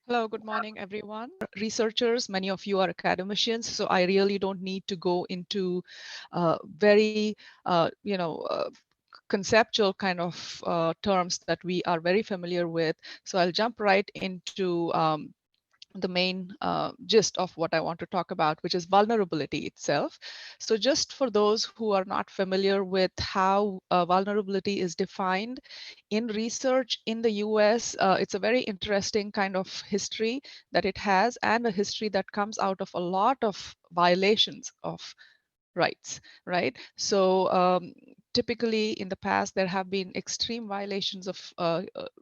Hello, good morning, everyone. Researchers, many of you are academicians, so I really don't need to go into very, conceptual kind of terms that we are very familiar with. So I'll jump right into the main gist of what I want to talk about, which is vulnerability itself. So just for those who are not familiar with how vulnerability is defined in research in the US, it's a very interesting kind of history that it has, and a history that comes out of a lot of violations of rights, right? So typically in the past, there have been extreme violations of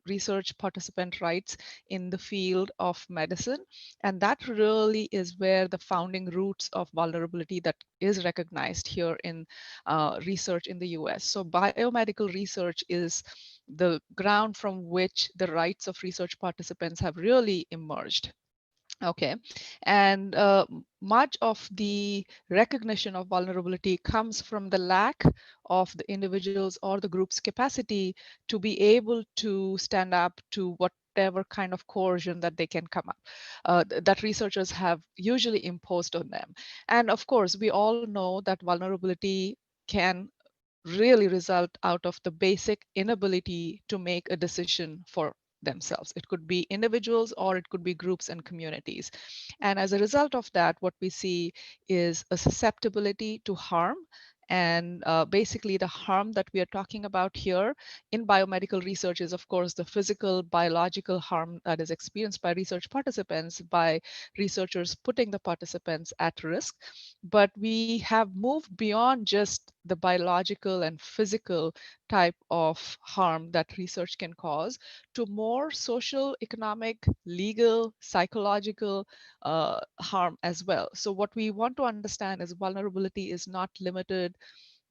research participant rights in the field of medicine. And that really is where the founding roots of vulnerability that is recognized here in research in the US. So biomedical research is the ground from which the rights of research participants have really emerged. Okay, and much of the recognition of vulnerability comes from the lack of the individual's or the group's capacity to be able to stand up to whatever kind of coercion that they can come up, that researchers have usually imposed on them. And of course, we all know that vulnerability can really result out of the basic inability to make a decision for themselves. It could be individuals or it could be groups and communities. And as a result of that, what we see is a susceptibility to harm. And basically, the harm that we are talking about here in biomedical research is, of course, the physical, biological harm that is experienced by research participants by researchers putting the participants at risk. But we have moved beyond just the biological and physical type of harm that research can cause to more social, economic, legal, psychological harm as well. So what we want to understand is vulnerability is not limited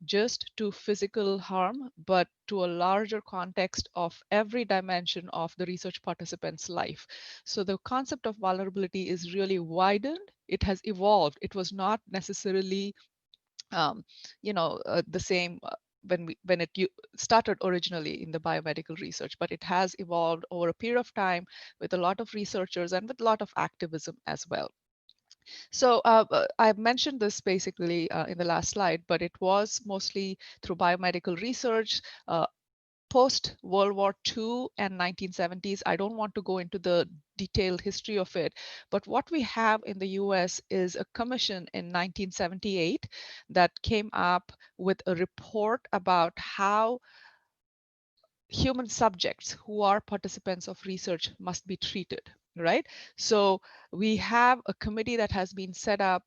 just to physical harm, but to a larger context of every dimension of the research participant's life. So the concept of vulnerability is really widened. It has evolved. It was not necessarily um, the same when it started originally in the biomedical research, but it has evolved over a period of time with a lot of researchers and with a lot of activism as well. So I mentioned this basically in the last slide, but it was mostly through biomedical research. Post World War II and 1970s. I don't want to go into the detailed history of it, but what we have in the US is a commission in 1978 that came up with a report about how human subjects who are participants of research must be treated, right? So we have a committee that has been set up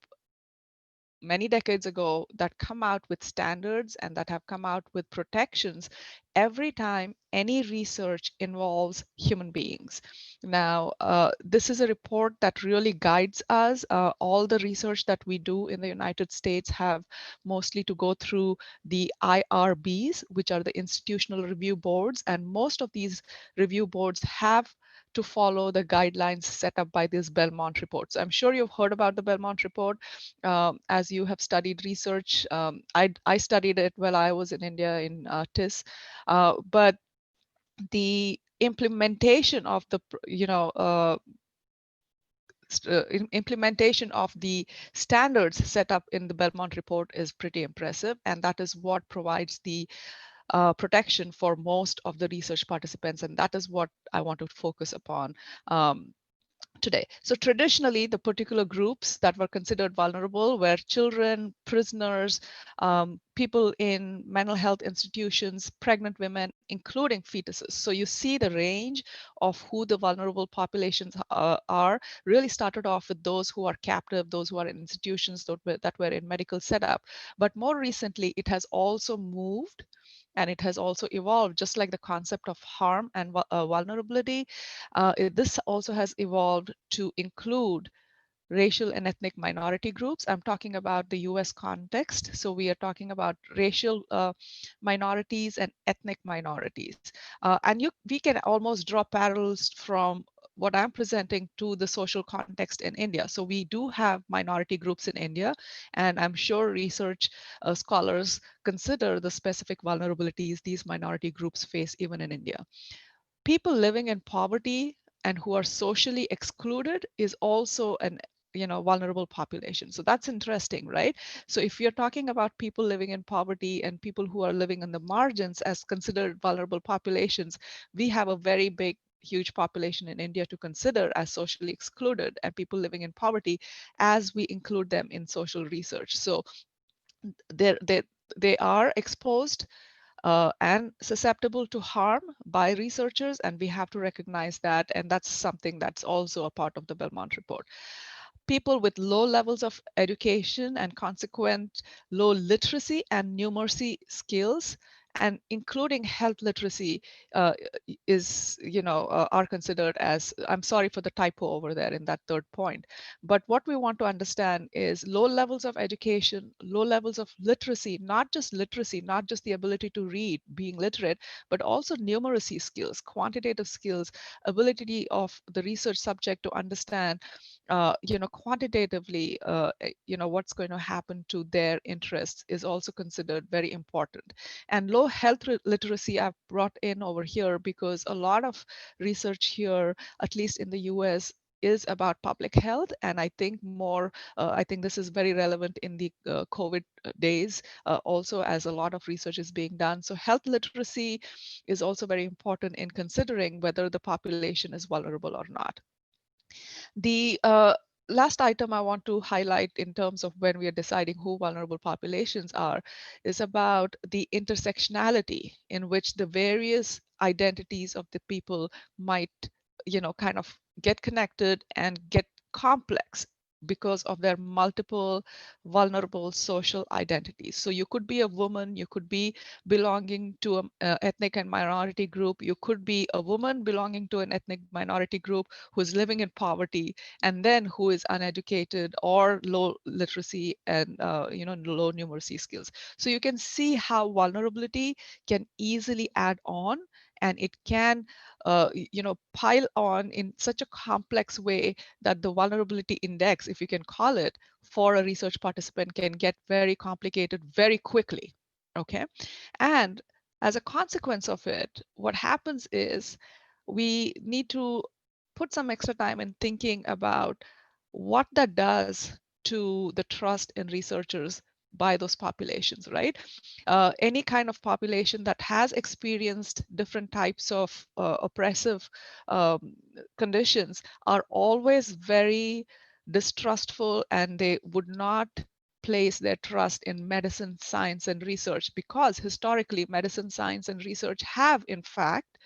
many decades ago that come out with standards and that have come out with protections every time any research involves human beings. Now, this is a report that really guides us. All the research that we do in the United States have mostly to go through the IRBs, which are the institutional review boards, and most of these review boards have to follow the guidelines set up by these Belmont reports. I'm sure you've heard about the Belmont report as you have studied research. I studied it while I was in India in TIS, but the implementation of the, implementation of the standards set up in the Belmont report is pretty impressive, and that is what provides the protection for most of the research participants, and that is what I want to focus upon today. So traditionally, the particular groups that were considered vulnerable were children, prisoners, people in mental health institutions, pregnant women, including fetuses. So you see the range of who the vulnerable populations are really started off with those who are captive, those who are in institutions that were in medical setup. But more recently, it has also moved and it has also evolved, just like the concept of harm and vulnerability. This also has evolved to include racial and ethnic minority groups. I'm talking about the US context. So we are talking about racial minorities and ethnic minorities. We can almost draw parallels from what I'm presenting to the social context in India. So we do have minority groups in India, and I'm sure research scholars consider the specific vulnerabilities these minority groups face even in India. People living in poverty and who are socially excluded is also an vulnerable population. So that's interesting, right? So if you're talking about people living in poverty and people who are living on the margins as considered vulnerable populations, we have a very big huge population in India to consider as socially excluded and people living in poverty as we include them in social research. So they're, they they are exposed and susceptible to harm by researchers, and we have to recognize that, and that's something that's also a part of the Belmont report. People with low levels of education and consequent low literacy and numeracy skills, and including health literacy, are considered as, I'm sorry for the typo over there in that third point, but what we want to understand is low levels of education, low levels of literacy, not just the ability to read, being literate, but also numeracy skills, quantitative skills, ability of the research subject to understand quantitatively, what's going to happen to their interests is also considered very important. And low health literacy I've brought in over here because a lot of research here, at least in the US, is about public health. And I think this is very relevant in the COVID days, also as a lot of research is being done. So health literacy is also very important in considering whether the population is vulnerable or not. The last item I want to highlight in terms of when we are deciding who vulnerable populations are is about the intersectionality in which the various identities of the people might, kind of get connected and get complex because of their multiple vulnerable social identities. So you could be a woman, you could be belonging to an ethnic and minority group, you could be a woman belonging to an ethnic minority group who is living in poverty, and then who is uneducated or low literacy and low numeracy skills. So you can see how vulnerability can easily add on, and it can pile on in such a complex way that the vulnerability index, if you can call it, for a research participant can get very complicated very quickly. Okay. And as a consequence of it, what happens is we need to put some extra time in thinking about what that does to the trust in researchers by those populations, right? Any kind of population that has experienced different types of oppressive um, conditions are always very distrustful, and they would not place their trust in medicine, science, and research, because historically medicine, science, and research have in fact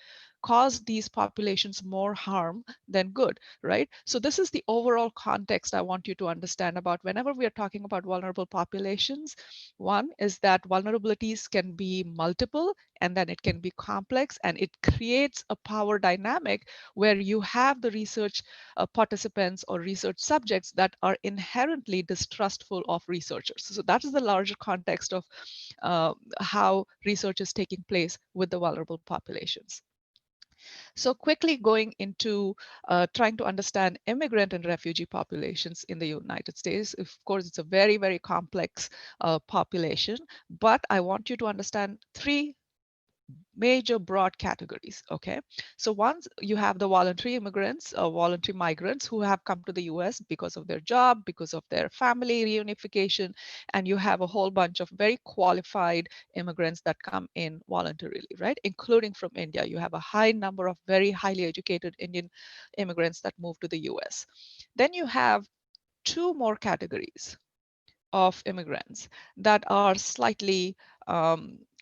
caused these populations more harm than good, right? So this is the overall context I want you to understand about whenever we are talking about vulnerable populations. One is that vulnerabilities can be multiple, and then it can be complex, and it creates a power dynamic where you have the research participants or research subjects that are inherently distrustful of researchers. So that is the larger context of how research is taking place with the vulnerable populations. So quickly going into trying to understand immigrant and refugee populations in the United States. Of course, it's a very, very complex population, but I want you to understand three major broad categories. Okay, so once you have the voluntary immigrants or voluntary migrants who have come to the US because of their job, because of their family reunification, and you have a whole bunch of very qualified immigrants that come in voluntarily, right? Including from India. You have a high number of very highly educated Indian immigrants that move to the US. Then you have two more categories of immigrants that are slightly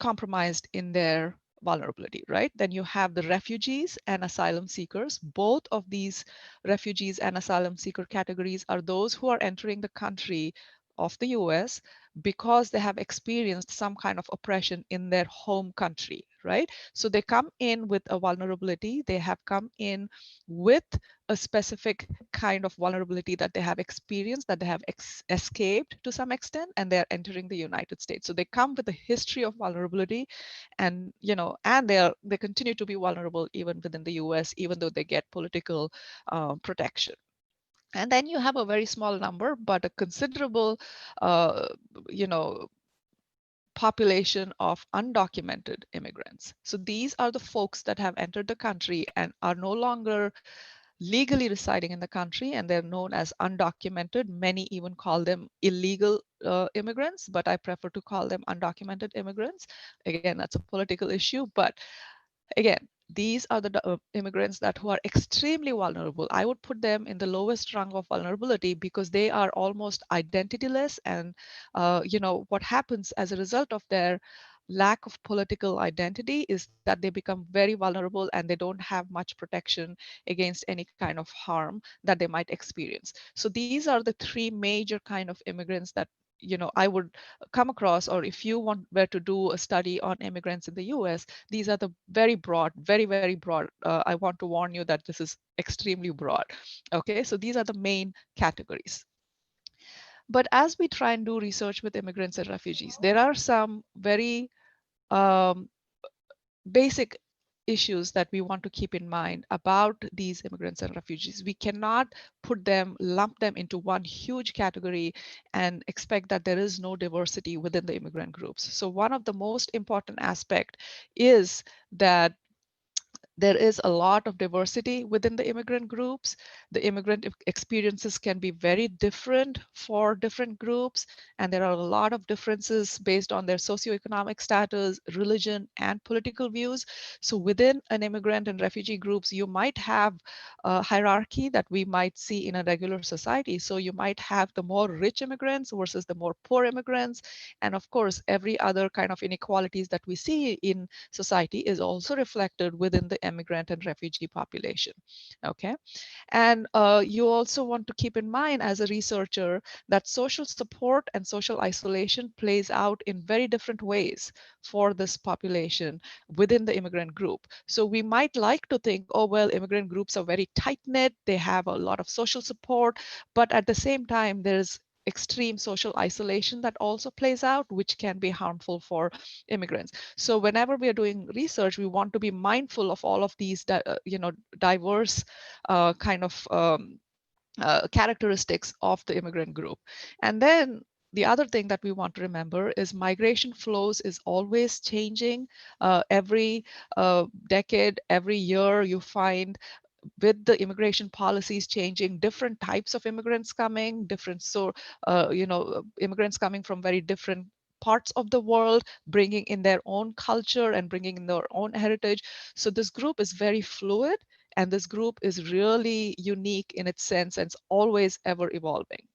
compromised in their vulnerability, right? Then you have the refugees and asylum seekers. Both of these refugees and asylum seeker categories are those who are entering the country of the US because they have experienced some kind of oppression in their home country, right? So they come in with a vulnerability. They have come in with a specific kind of vulnerability that they have experienced, that they have escaped to some extent, and they're entering the United States. So they come with a history of vulnerability, and and they continue to be vulnerable even within the US, even though they get political protection. And then you have a very small number, but a considerable, uh, you know, population of undocumented immigrants. So these are the folks that have entered the country and are no longer legally residing in the country, and they're known as undocumented. Many even call them illegal immigrants, but I prefer to call them undocumented immigrants. Again, that's a political issue, but again, these are the immigrants that who are extremely vulnerable. I would put them in the lowest rung of vulnerability because they are almost identityless, and what happens as a result of their lack of political identity is that they become very vulnerable and they don't have much protection against any kind of harm that they might experience. So these are the three major kind of immigrants that I would come across, or if you were to do a study on immigrants in the US, these are the very broad, very, very broad. I want to warn you that this is extremely broad. Okay, so these are the main categories. But as we try and do research with immigrants and refugees, there are some very um, basic issues that we want to keep in mind about these immigrants and refugees. We cannot lump them into one huge category and expect that there is no diversity within the immigrant groups. So one of the most important aspect is that there is a lot of diversity within the immigrant groups. The immigrant experiences can be very different for different groups, and there are a lot of differences based on their socioeconomic status, religion, and political views. So within an immigrant and refugee groups, you might have a hierarchy that we might see in a regular society. So you might have the more rich immigrants versus the more poor immigrants. And of course, every other kind of inequalities that we see in society is also reflected within the immigrant and refugee population. Okay, and you also want to keep in mind as a researcher that social support and social isolation plays out in very different ways for this population within the immigrant group. So we might like to think, oh, well, immigrant groups are very tight knit, they have a lot of social support, but at the same time, there's extreme social isolation that also plays out, which can be harmful for immigrants. So whenever we are doing research, we want to be mindful of all of these, diverse kind of characteristics of the immigrant group. And then the other thing that we want to remember is migration flows is always changing. Every decade, every year, you find with the immigration policies changing, different types of immigrants coming, immigrants coming from very different parts of the world, bringing in their own culture and bringing in their own heritage. So this group is very fluid, and this group is really unique in its sense, and it's always ever evolving.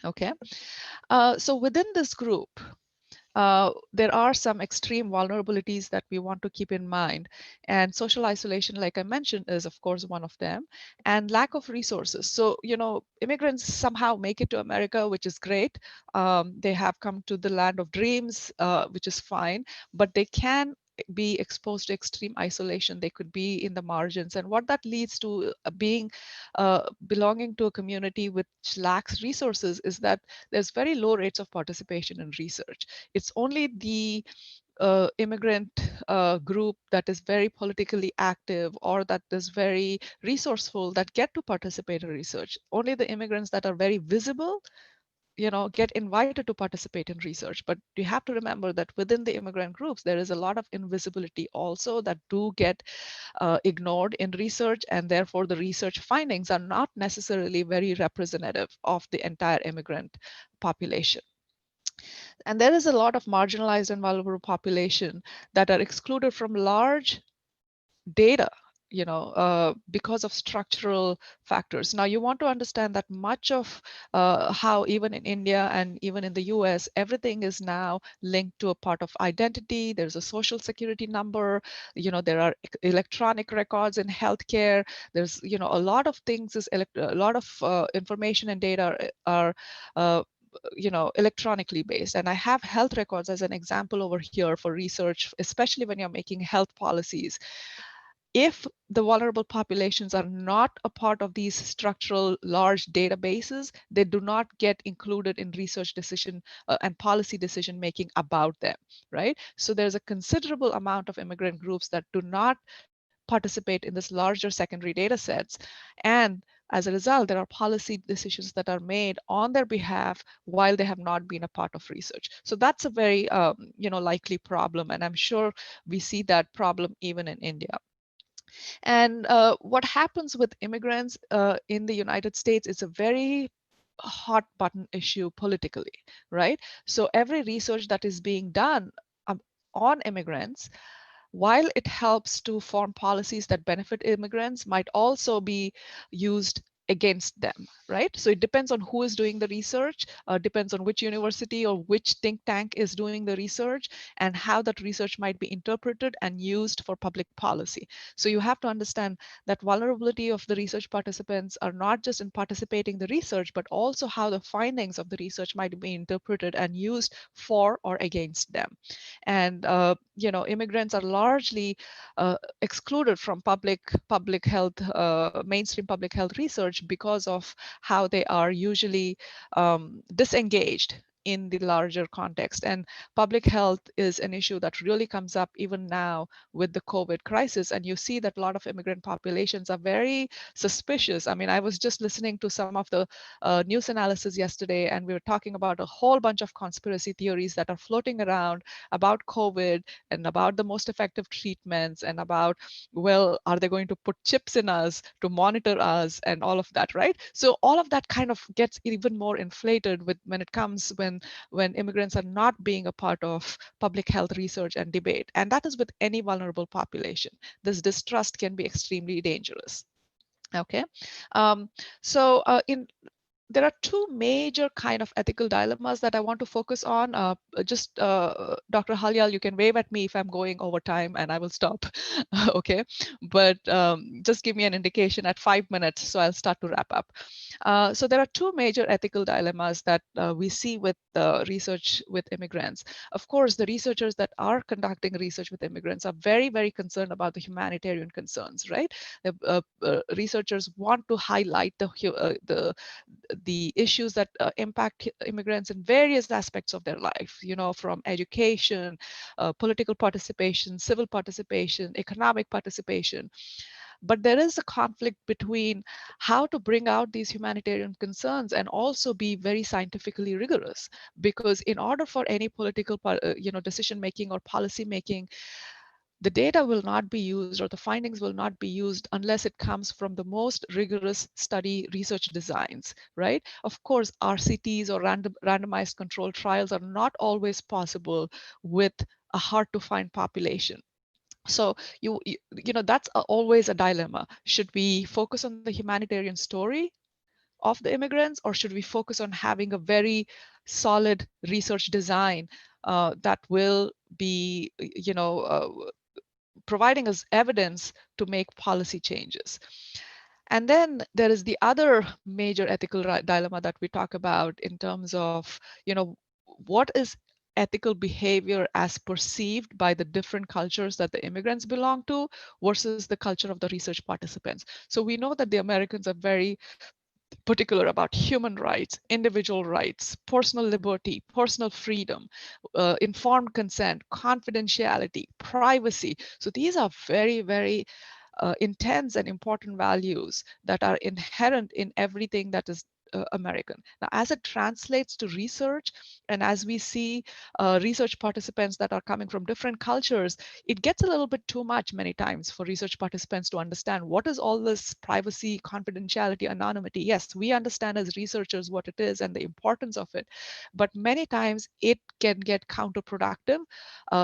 Okay, so within this group, there are some extreme vulnerabilities that we want to keep in mind. And social isolation, like I mentioned, is of course one of them, and lack of resources. So, immigrants somehow make it to America, which is great. They have come to the land of dreams, which is fine, but they can be exposed to extreme isolation. They could be in the margins, and what that leads to belonging to a community which lacks resources is that there's very low rates of participation in research. It's only the immigrant group that is very politically active or that is very resourceful that get to participate in research. Only the immigrants that are very visible, get invited to participate in research. But you have to remember that within the immigrant groups, there is a lot of invisibility also that do get ignored in research, and therefore the research findings are not necessarily very representative of the entire immigrant population. And there is a lot of marginalized and vulnerable population that are excluded from large data, because of structural factors. Now, you want to understand that much of how even in India and even in the US, everything is now linked to a part of identity. There's a social security number, there are electronic records in healthcare. There's, a lot of things a lot of information and data are electronically based. And I have health records as an example over here for research, especially when you're making health policies. If the vulnerable populations are not a part of these structural large databases, they do not get included in research decision and policy decision making about them, right? So there's a considerable amount of immigrant groups that do not participate in this larger secondary data sets. And as a result, there are policy decisions that are made on their behalf while they have not been a part of research. So that's a very, likely problem. And I'm sure we see that problem even in India. And what happens with immigrants in the United States is a very hot button issue politically, right? So every research that is being done um, on immigrants, while it helps to form policies that benefit immigrants, might also be used against them, right? So it depends on who is doing the research, depends on which university or which think tank is doing the research, and how that research might be interpreted and used for public policy. So you have to understand that vulnerability of the research participants are not just in participating in the research, but also how the findings of the research might be interpreted and used for or against them. And immigrants are largely excluded from public health, mainstream public health research because of how they are usually disengaged in the larger context. And public health is an issue that really comes up even now with the COVID crisis. And you see that a lot of immigrant populations are very suspicious. I mean, I was just listening to some of the news analysis yesterday, and we were talking about a whole bunch of conspiracy theories that are floating around about COVID and about the most effective treatments and about, well, are they going to put chips in us to monitor us and all of that, right? So all of that kind of gets even more inflated with when it comes when immigrants are not being a part of public health research and debate. And that is with any vulnerable population. This distrust can be extremely dangerous. Okay, um, so in there are two major kind of ethical dilemmas that I want to focus on. Just Dr. Halyal, you can wave at me if I'm going over time and I will stop. Okay, but just give me an indication at 5 minutes, so I'll start to wrap up. So there are two major ethical dilemmas that we see with research with immigrants. Of course, the researchers that are conducting research with immigrants are very, very concerned about the humanitarian concerns, right? The researchers want to highlight the issues that impact immigrants in various aspects of their life, from education, political participation, civil participation, economic participation. But there is a conflict between how to bring out these humanitarian concerns and also be very scientifically rigorous. Because in order for any political, decision making or policy making, the data will not be used or the findings will not be used unless it comes from the most rigorous study research designs, right? Of course, RCTs or randomized controlled trials are not always possible with a hard to find population. So that's always a dilemma. Should we focus on the humanitarian story of the immigrants, or should we focus on having a very solid research design that will be providing us evidence to make policy changes? And then there is the other major ethical dilemma that we talk about in terms of, what is ethical behavior as perceived by the different cultures that the immigrants belong to versus the culture of the research participants. So we know that the Americans are very particular about human rights, individual rights, personal liberty, personal freedom, informed consent, confidentiality, privacy. So these are very, very intense and important values that are inherent in everything that is American. Now, as it translates to research, and as we see research participants that are coming from different cultures, it gets a little bit too much many times for research participants to understand what is all this privacy, confidentiality, anonymity. Yes, we understand as researchers what it is and the importance of it, but many times it can get counterproductive.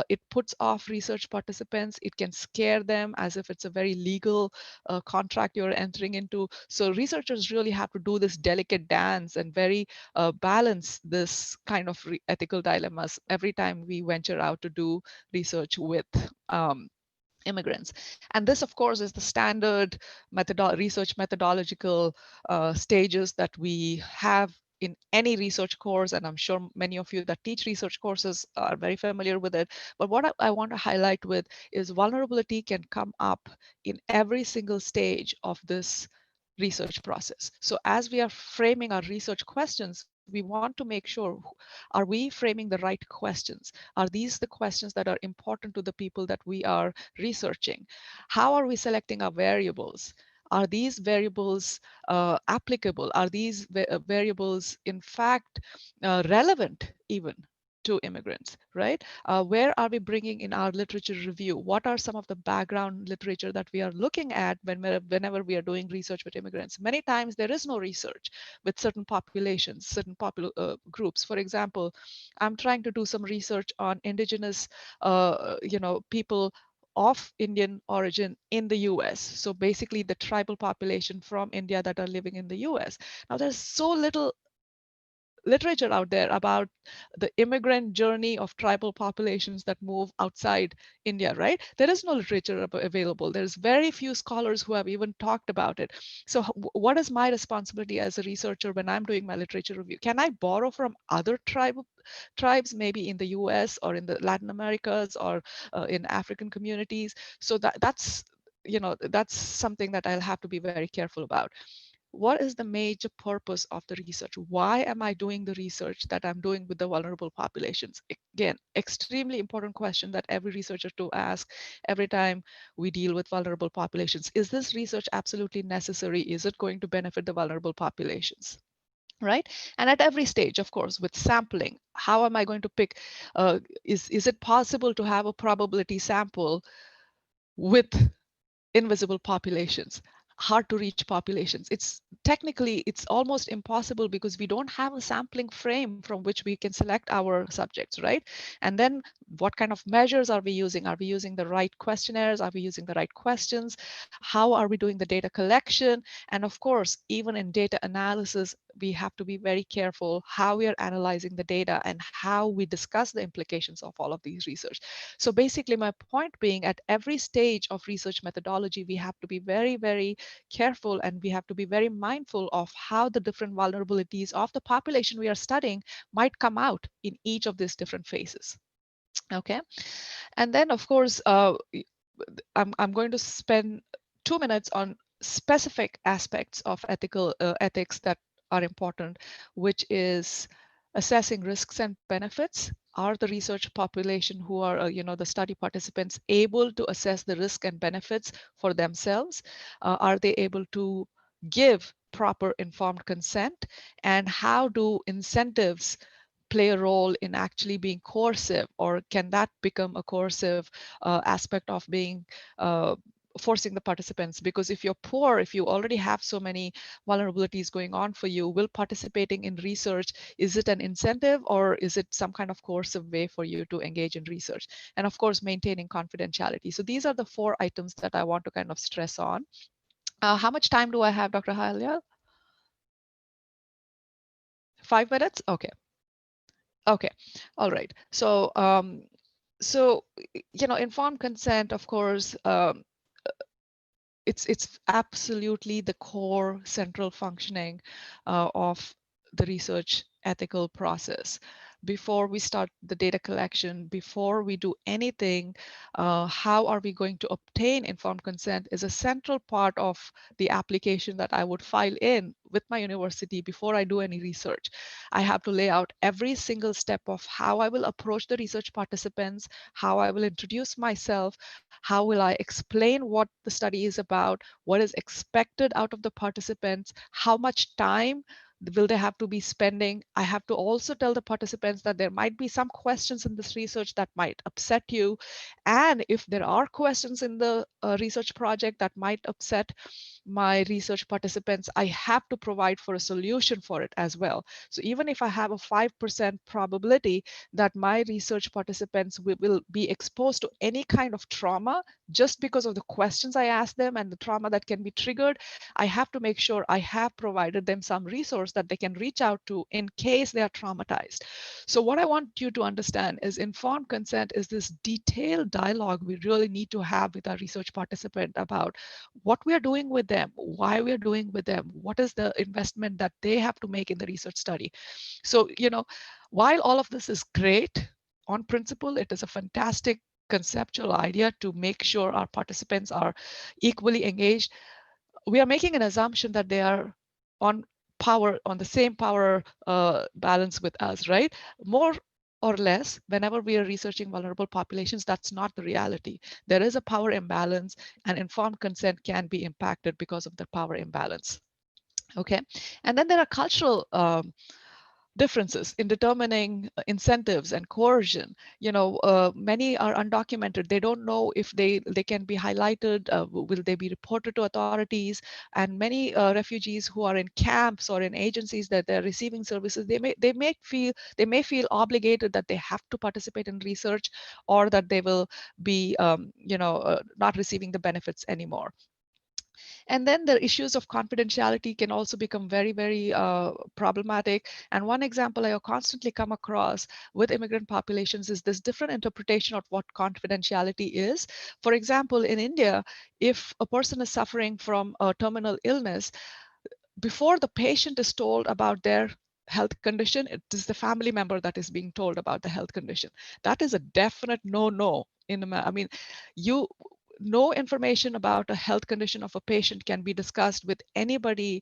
It puts off research participants. It can scare them as if it's a very legal contract you're entering into. So researchers really have to do this delicate dance and very balance this kind of ethical dilemmas every time we venture out to do research with immigrants. And this, of course, is the standard research methodological stages that we have in any research course, and I'm sure many of you that teach research courses are very familiar with it. But what I want to highlight with is vulnerability can come up in every single stage of this research process. So as we are framing our research questions, we want to make sure, are we framing the right questions? Are these the questions that are important to the people that we are researching? How are we selecting our variables? Are these variables applicable? Are these variables, in fact, relevant even? to immigrants, right? Where are we bringing in our literature review? What are some of the background literature that we are looking at whenever we are doing research with immigrants? Many times there is no research with certain populations, certain groups. For example, I'm trying to do some research on indigenous, people of Indian origin in the US. So basically the tribal population from India that are living in the US. Now there's so little literature out there about the immigrant journey of tribal populations that move outside India, right? There is no literature available. There's very few scholars who have even talked about it. So what is my responsibility as a researcher when I'm doing my literature review? Can I borrow from other tribes, maybe in the US or in the Latin Americas or in African communities? So that's something that I'll have to be very careful about. What is the major purpose of the research? Why am I doing the research that I'm doing with the vulnerable populations? Again, extremely important question that every researcher to ask every time we deal with vulnerable populations. Is this research absolutely necessary? Is it going to benefit the vulnerable populations? Right? And at every stage, of course, with sampling, how am I going to pick, is it possible to have a probability sample with invisible populations, hard to reach populations? It's almost impossible because we don't have a sampling frame from which we can select our subjects, right? And then what kind of measures are we using? Are we using the right questionnaires? Are we using the right questions? How are we doing the data collection? And of course, even in data analysis, we have to be very careful how we are analyzing the data and how we discuss the implications of all of these research. So basically, my point being, at every stage of research methodology, we have to be very, very careful, and we have to be very mindful of how the different vulnerabilities of the population we are studying might come out in each of these different phases. Okay. And then, of course, I'm going to spend 2 minutes on specific aspects of ethics that are important, which is assessing risks and benefits. Are the research population who are, the study participants, able to assess the risk and benefits for themselves? Are they able to give proper informed consent? And how do incentives play a role in actually being coercive, or can that become a coercive aspect of being forcing the participants? Because if you're poor, if you already have so many vulnerabilities going on for you, will participating in research, is it an incentive or is it some kind of coercive way for you to engage in research? And of course, maintaining confidentiality. So these are the 4 items that I want to kind of stress on. How much time do I have, Dr. Halia? 5 minutes? Okay. Okay. All right. So, informed consent, of course, it's absolutely the core central functioning of the research ethical process. Before we start the data collection, before we do anything, how are we going to obtain informed consent is a central part of the application that I would file in with my university before I do any research. I have to lay out every single step of how I will approach the research participants, how I will introduce myself, how will I explain what the study is about, what is expected out of the participants, how much time will they have to be spending. I have to also tell the participants that there might be some questions in this research that might upset you. And if there are questions in the research project that might upset my research participants, I have to provide for a solution for it as well. So even if I have a 5% probability that my research participants will be exposed to any kind of trauma just because of the questions I ask them and the trauma that can be triggered, I have to make sure I have provided them some resource that they can reach out to in case they are traumatized. So what I want you to understand is informed consent is this detailed dialogue we really need to have with our research participant about what we are doing with them, why we are doing with them, what is the investment that they have to make in the research study. So, while all of this is great on principle, it is a fantastic conceptual idea to make sure our participants are equally engaged. We are making an assumption that they are on the same power balance with us, right? More or less, whenever we are researching vulnerable populations, that's not the reality. There is a power imbalance, and informed consent can be impacted because of the power imbalance. Okay, and then there are cultural differences in determining incentives and coercion. Many are undocumented. They don't know if they can be highlighted, will they be reported to authorities? And many refugees who are in camps or in agencies that they're receiving services, they may feel obligated that they have to participate in research, or that they will be not receiving the benefits anymore. And then the issues of confidentiality can also become very, very problematic. And one example I constantly come across with immigrant populations is this different interpretation of what confidentiality is. For example, in India, if a person is suffering from a terminal illness, before the patient is told about their health condition, it is the family member that is being told about the health condition. That is a definite no-no. I mean, you no information about a health condition of a patient can be discussed with anybody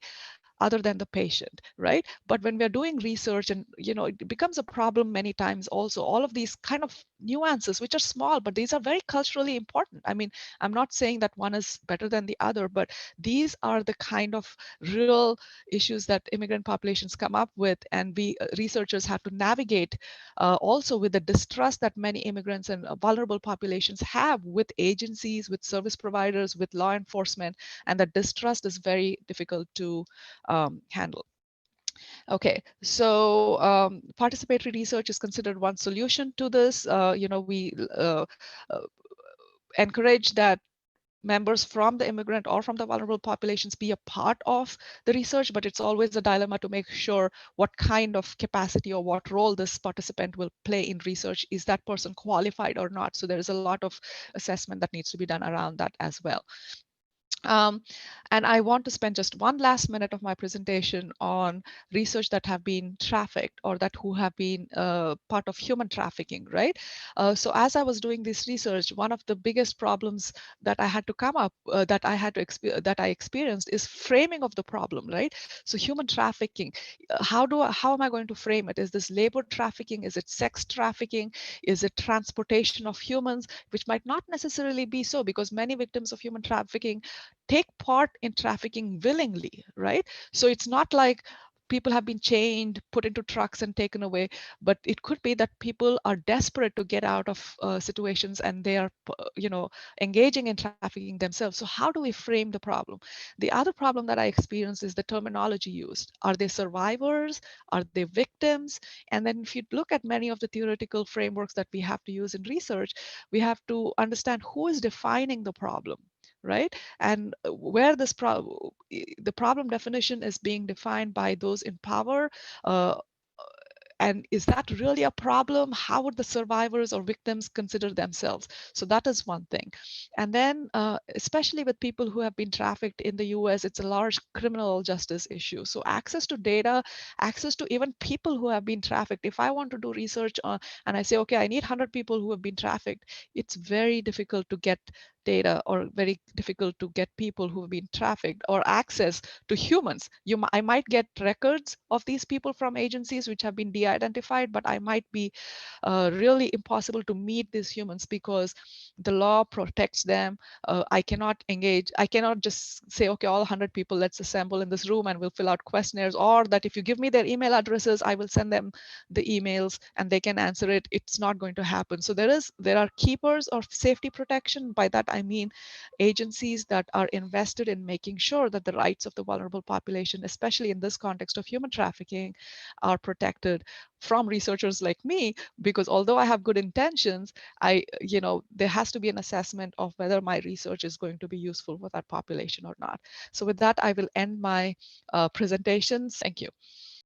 other than the patient, right? But when we're doing research, and it becomes a problem many times also, all of these kind of nuances, which are small, but these are very culturally important. I mean, I'm not saying that one is better than the other, but these are the kind of real issues that immigrant populations come up with, and we researchers have to navigate also with the distrust that many immigrants and vulnerable populations have with agencies, with service providers, with law enforcement, and that distrust is very difficult to handle. Okay, so participatory research is considered one solution to this. We uh, encourage that members from the immigrant or from the vulnerable populations be a part of the research, but it's always a dilemma to make sure what kind of capacity or what role this participant will play in research. Is that person qualified or not? So there is a lot of assessment that needs to be done around that as well. Um, and I want to spend just one last minute of my presentation on research that have been trafficked, or that who have been part of human trafficking, right? So as I was doing this research, one of the biggest problems that I had to come up, that I experienced, is framing of the problem, right? So human trafficking, how am I going to frame it? Is this labor trafficking? Is it sex trafficking? Is it transportation of humans? Which might not necessarily be so, because many victims of human trafficking take part in trafficking willingly, right? So it's not like people have been chained, put into trucks and taken away, but it could be that people are desperate to get out of situations, and they are, engaging in trafficking themselves. So how do we frame the problem? The other problem that I experienced is the terminology used. Are they survivors? Are they victims? And then if you look at many of the theoretical frameworks that we have to use in research, we have to understand who is defining the problem, right? And where the problem definition is being defined by those in power, uh, and is that really a problem? How would the survivors or victims consider themselves? So that is one thing. And then, especially with people who have been trafficked in the US, it's a large criminal justice issue. So access to data, access to even people who have been trafficked. If I want to do research on, and I say, okay, I need 100 people who have been trafficked, it's very difficult to get data, or very difficult to get people who have been trafficked, or access to humans. I might get records of these people from agencies which have been de-identified, but I might be really impossible to meet these humans because the law protects them. I cannot just say, okay, all 100 people, let's assemble in this room and we'll fill out questionnaires, or that if you give me their email addresses, I will send them the emails and they can answer it. It's not going to happen. So there are keepers of safety protection. By that, I mean agencies that are invested in making sure that the rights of the vulnerable population, especially in this context of human trafficking, are protected from researchers like me, because although I have good intentions, there has to be an assessment of whether my research is going to be useful for that population or not. So with that, I will end my presentations. Thank you.